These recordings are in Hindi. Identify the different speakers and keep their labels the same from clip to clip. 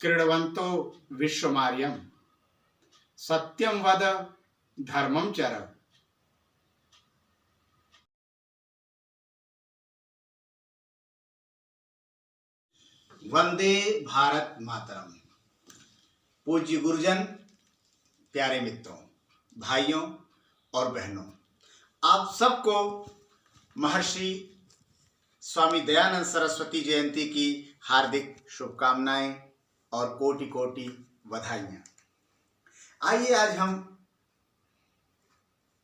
Speaker 1: क्रीडवन्तो विश्वमार्यं सत्यं वद धर्मं चर। वंदे भारत मातरम। पूज्य गुरुजन, प्यारे मित्रों, भाइयों और बहनों, आप सबको महर्षि स्वामी दयानंद सरस्वती जयंती की हार्दिक शुभकामनाएं और कोटि कोटि बधाइयां। आइए आज हम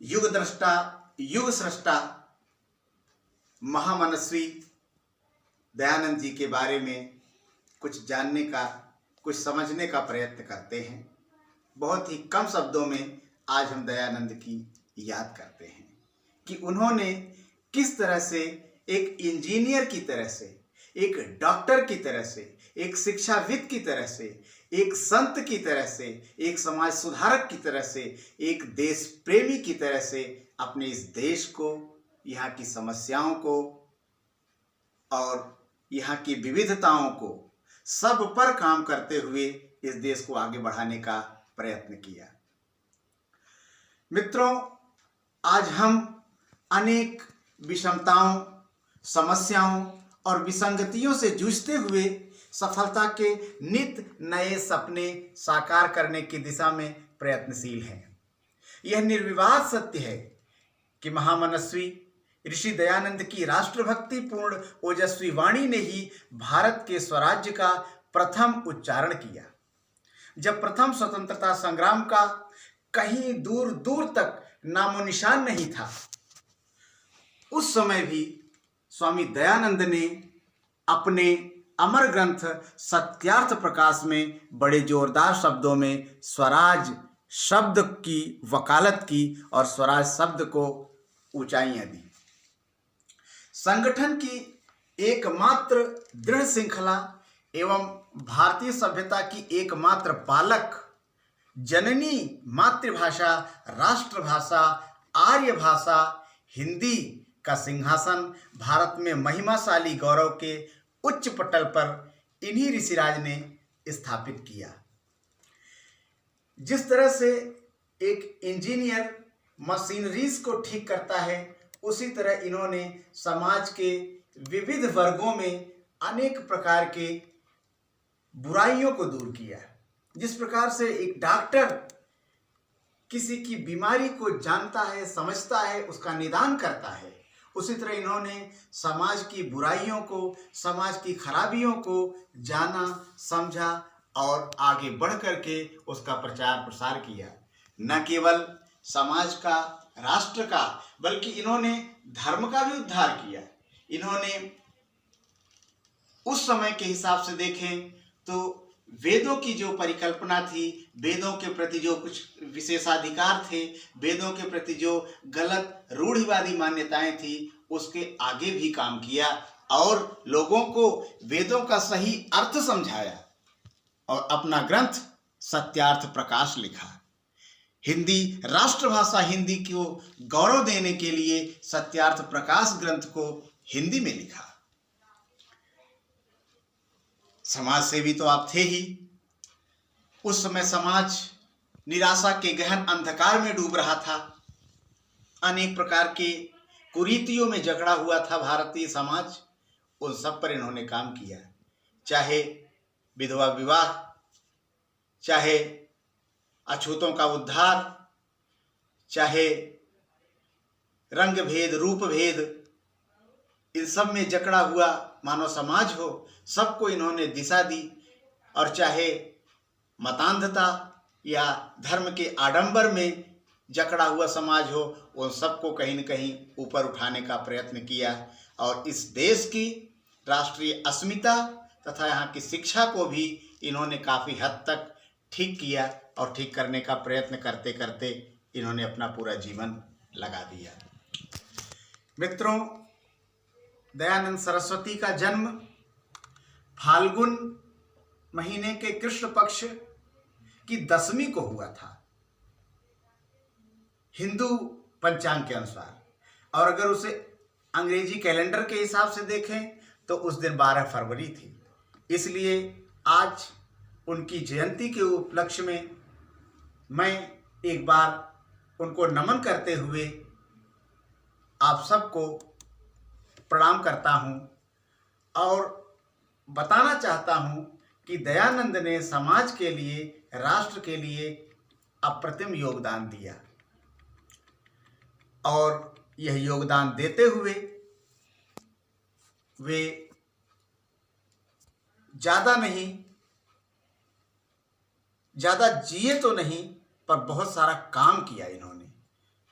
Speaker 1: युग द्रष्टा, युग सृष्टा महामनस्वी दयानंद जी के बारे में कुछ जानने का, कुछ समझने का प्रयत्न करते हैं। बहुत ही कम शब्दों में आज हम दयानंद की याद करते हैं कि उन्होंने किस तरह से एक इंजीनियर की तरह से, एक डॉक्टर की तरह से, एक शिक्षाविद की तरह से, एक संत की तरह से, एक समाज सुधारक की तरह से, एक देश प्रेमी की तरह से अपने इस देश को, यहाँ की समस्याओं को और यहाँ की विविधताओं को सब पर काम करते हुए इस देश को आगे बढ़ाने का प्रयत्न किया। मित्रों, आज हम अनेक विषमताओं, समस्याओं और विसंगतियों से जूझते हुए सफलता के नित नए सपने साकार करने की दिशा में प्रयत्नशील हैं। यह निर्विवाद सत्य है कि महामनस्वी ऋषि दयानंद की राष्ट्रभक्ति पूर्ण ओजस्वी वाणी ने ही भारत के स्वराज्य का प्रथम उच्चारण किया। जब प्रथम स्वतंत्रता संग्राम का कहीं दूर दूर तक नामो निशान नहीं था, उस समय भी स्वामी दयानंद ने अपने अमर ग्रंथ सत्यार्थ प्रकाश में बड़े जोरदार शब्दों में स्वराज शब्द की वकालत की और स्वराज शब्द को ऊंचाइयां दी। संगठन की एकमात्र दृढ़ श्रृंखला एवं भारतीय सभ्यता की एकमात्र पालक, जननी मातृभाषा, राष्ट्रभाषा, आर्य भाषा हिंदी का सिंहासन भारत में महिमाशाली गौरव के उच्च पटल पर इन्हीं ऋषिराज ने स्थापित किया। जिस तरह से एक इंजीनियर मशीनरीज को ठीक करता है, उसी तरह इन्होंने समाज के विविध वर्गों में अनेक प्रकार के बुराइयों को दूर किया। जिस प्रकार से एक डॉक्टर किसी की बीमारी को जानता है, समझता है, उसका निदान करता है, उसी तरह इन्होंने समाज की बुराइयों को, समाज की खराबियों को जाना, समझा और आगे बढ़ करके उसका प्रचार प्रसार किया। न केवल समाज का, राष्ट्र का, बल्कि इन्होंने धर्म का भी उद्धार किया। इन्होंने उस समय के हिसाब से देखें तो वेदों की जो परिकल्पना थी, वेदों के प्रति जो कुछ विशेषाधिकार थे, वेदों के प्रति जो गलत रूढ़िवादी मान्यताएं थी, उसके आगे भी काम किया और लोगों को वेदों का सही अर्थ समझाया और अपना ग्रंथ सत्यार्थ प्रकाश लिखा। हिंदी राष्ट्रभाषा हिंदी को गौरव देने के लिए सत्यार्थ प्रकाश ग्रंथ को हिंदी में लिखा। समाज सेवी तो आप थे ही। उस समय समाज निराशा के गहन अंधकार में डूब रहा था। अनेक प्रकार के कुरीतियों में जकड़ा हुआ था भारतीय समाज। उन सब पर इन्होंने काम किया, चाहे विधवा विवाह, चाहे अछूतों का उद्धार, चाहे रंग भेद, रूप भेद, इन सब में जकड़ा हुआ मानव समाज हो, सबको इन्होंने दिशा दी। और चाहे मतांधता या धर्म के आडंबर में जकड़ा हुआ समाज हो, उन सबको कहीं न कहीं ऊपर उठाने का प्रयत्न किया और इस देश की राष्ट्रीय अस्मिता तथा यहाँ की शिक्षा को भी इन्होंने काफ़ी हद तक ठीक किया और ठीक करने का प्रयत्न करते करते इन्होंने अपना पूरा जीवन लगा दिया। मित्रों, दयानंद सरस्वती का जन्म फाल्गुन महीने के कृष्ण पक्ष की 10वीं को हुआ था हिंदू पंचांग के अनुसार, और अगर उसे अंग्रेजी कैलेंडर के हिसाब से देखें तो उस दिन 12 फरवरी थी। इसलिए आज उनकी जयंती के उपलक्ष्य में मैं एक बार उनको नमन करते हुए आप सबको प्रणाम करता हूं और बताना चाहता हूं कि दयानंद ने समाज के लिए, राष्ट्र के लिए अप्रतिम योगदान दिया और यह योगदान देते हुए वे ज़्यादा जिए तो नहीं, पर बहुत सारा काम किया इन्होंने।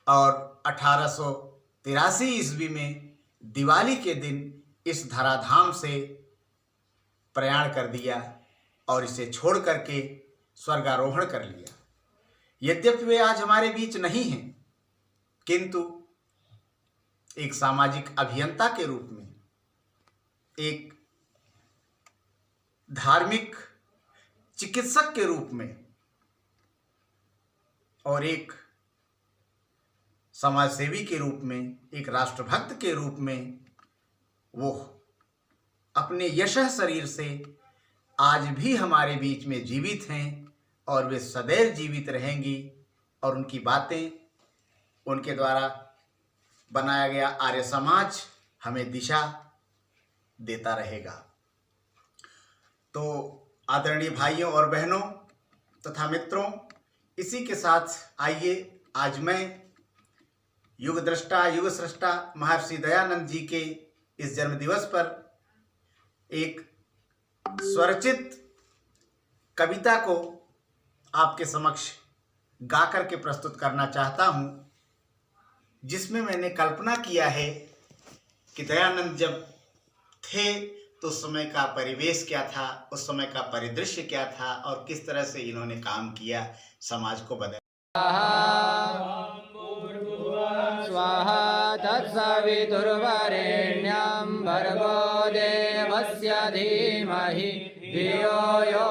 Speaker 1: और 1883 ईस्वी में दिवाली के दिन इस धराधाम से प्रयाण कर दिया और इसे छोड़ करके स्वर्गारोहण कर लिया। यद्यपि वे आज हमारे बीच नहीं हैं, किंतु एक सामाजिक अभियंता के रूप में, एक धार्मिक चिकित्सक के रूप में और एक समाजसेवी के रूप में, एक राष्ट्रभक्त के रूप में वो अपने यशः शरीर से आज भी हमारे बीच में जीवित हैं और वे सदैव जीवित रहेंगी और उनकी बातें, उनके द्वारा बनाया गया आर्य समाज हमें दिशा देता रहेगा। तो आदरणीय भाइयों और बहनों तथा मित्रों, इसी के साथ आइए आज मैं युग दृष्टा, युग सृष्टा महर्षि दयानंद जी के इस जन्म दिवस पर एक स्वरचित कविता को आपके समक्ष गा करके प्रस्तुत करना चाहता हूँ, जिसमें मैंने कल्पना किया है कि दयानंद जब थे तो उस समय का परिवेश क्या था, उस समय का परिदृश्य क्या था और किस तरह से इन्होंने काम किया, समाज को बदला।
Speaker 2: स्वाहा तत्सवितुर्वरेण्यं भर्गो देवस्य धीमहि धियो यो